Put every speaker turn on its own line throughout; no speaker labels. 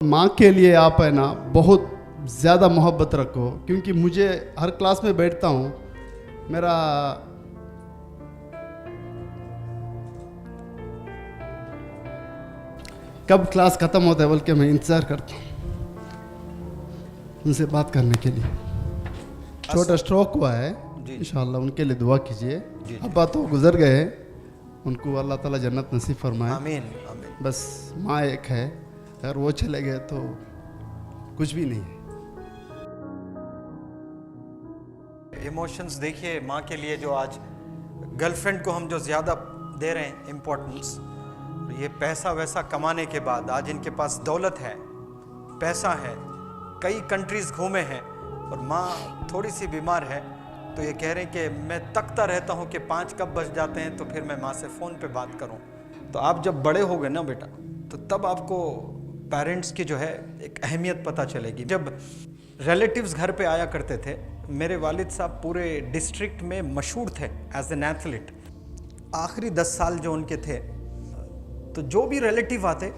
माँ के लिए आप है ना बहुत ज़्यादा मोहब्बत रखो, क्योंकि मुझे हर क्लास में बैठता हूँ, मेरा कब क्लास ख़त्म होता है बल्कि मैं इंतज़ार करता हूँ उनसे बात करने के लिए। छोटा स्ट्रोक हुआ है, इंशाल्लाह उनके लिए दुआ कीजिए। अब्बा तो गुज़र गए, उनको अल्लाह ताला जन्नत नसीब फरमाए।
आमीन आमीन।
बस माँ एक है, अगर वो चले गए तो कुछ भी नहीं है।
इमोशंस देखिए माँ के लिए, जो आज गर्लफ्रेंड को हम जो ज़्यादा दे रहे हैं इम्पोर्टेंस, ये पैसा वैसा कमाने के बाद आज इनके पास दौलत है, पैसा है, कई कंट्रीज़ घूमे हैं, और माँ थोड़ी सी बीमार है तो ये कह रहे हैं कि मैं तकता रहता हूँ कि 5 कब बज जाते हैं तो फिर मैं माँ से फ़ोन पे बात करूँ। तो आप जब बड़े हो गए ना बेटा, तो तब आपको पेरेंट्स की जो है एक अहमियत पता चलेगी। जब रिलेटिव्स घर पे आया करते थे, मेरे वालिद साहब पूरे डिस्ट्रिक्ट में मशहूर थे एज एन एथलीट। आखिरी 10 साल जो उनके थे, तो जो भी रिलेटिव आते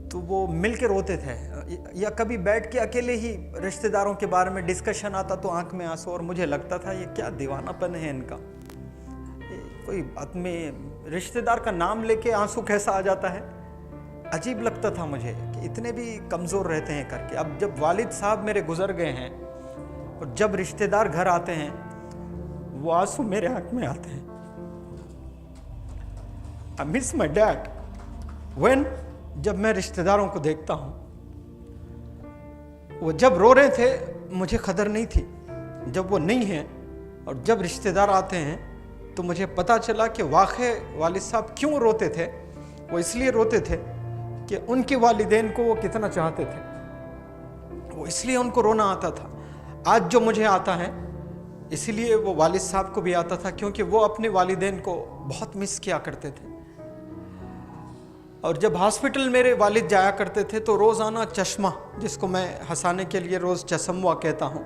तो वो मिल के रोते थे, या कभी बैठ के अकेले ही रिश्तेदारों के बारे में डिस्कशन आता तो आंख में आंसू, और मुझे लगता था ये क्या दीवानापन है इनका, कोई बात में रिश्तेदार का नाम लेके आंसू कैसा आ जाता है। अजीब लगता था मुझे कि इतने भी कमज़ोर रहते हैं करके। अब जब वालिद साहब मेरे गुजर गए हैं और जब रिश्तेदार घर आते हैं, वो आंसू मेरे आंख में आते हैं। I miss my dad when, जब मैं रिश्तेदारों को देखता हूँ, वो जब रो रहे थे मुझे कदर नहीं थी, जब वो नहीं है और जब रिश्तेदार आते हैं तो मुझे पता चला कि वाक़ई वालिद साहब क्यों रोते थे। वो इसलिए रोते थे कि उनके वालिदैन को वो कितना चाहते थे, वो इसलिए उनको रोना आता था। आज जो मुझे आता है इसलिए वो वालिद साहब को भी आता था, क्योंकि वो अपने वालिदैन को बहुत मिस किया करते थे। और जब हॉस्पिटल मेरे वालिद जाया करते थे तो रोज़ाना चश्मा, जिसको मैं हंसाने के लिए रोज़ चश्मा कहता हूँ,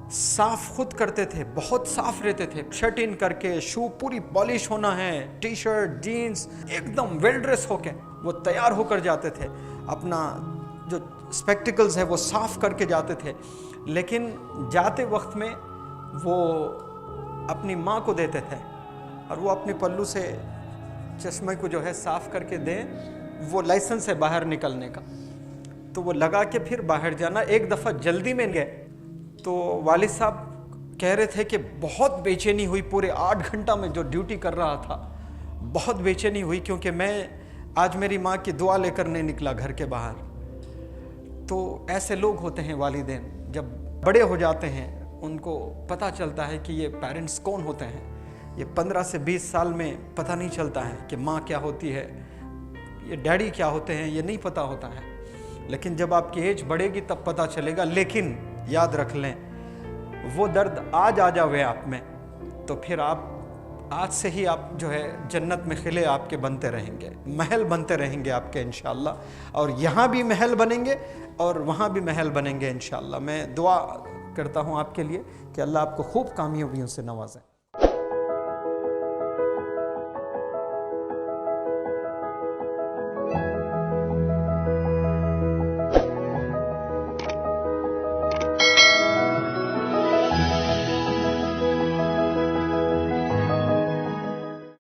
साफ़ खुद करते थे, बहुत साफ़ रहते थे। शर्ट इन करके, शू पूरी पॉलिश होना है, टी शर्ट जीन्स एकदम वेल ड्रेस होके वो तैयार होकर जाते थे। अपना जो स्पेक्टिकल्स है वो साफ़ करके जाते थे, लेकिन जाते वक्त में वो अपनी माँ को देते थे और वो अपने पल्लू से चश्मे को जो है साफ़ करके दें, वो लाइसेंस है बाहर निकलने का, तो वो लगा के फिर बाहर जाना। एक दफ़ा जल्दी में गए तो वालिद साहब कह रहे थे कि बहुत बेचैनी हुई, पूरे 8 घंटा में जो ड्यूटी कर रहा था बहुत बेचैनी हुई, क्योंकि मैं आज मेरी माँ की दुआ लेकर नहीं निकला घर के बाहर। तो ऐसे लोग होते हैं वालिदैन, जब बड़े हो जाते हैं उनको पता चलता है कि ये पेरेंट्स कौन होते हैं। ये 15 से 20 साल में पता नहीं चलता है कि माँ क्या होती है, ये डैडी क्या होते हैं, ये नहीं पता होता है। लेकिन जब आपकी एज बढ़ेगी तब पता चलेगा। लेकिन याद रख लें, वो दर्द आज आ जावे आप में तो फिर आप आज से ही आप जो है जन्नत में खिले आपके बनते रहेंगे, महल बनते रहेंगे आपके इंशाअल्लाह। और यहाँ भी महल बनेंगे और वहाँ भी महल बनेंगे इंशाअल्लाह। मैं दुआ करता हूँ आपके लिए कि अल्लाह आपको खूब कामयाबियों से नवाजें।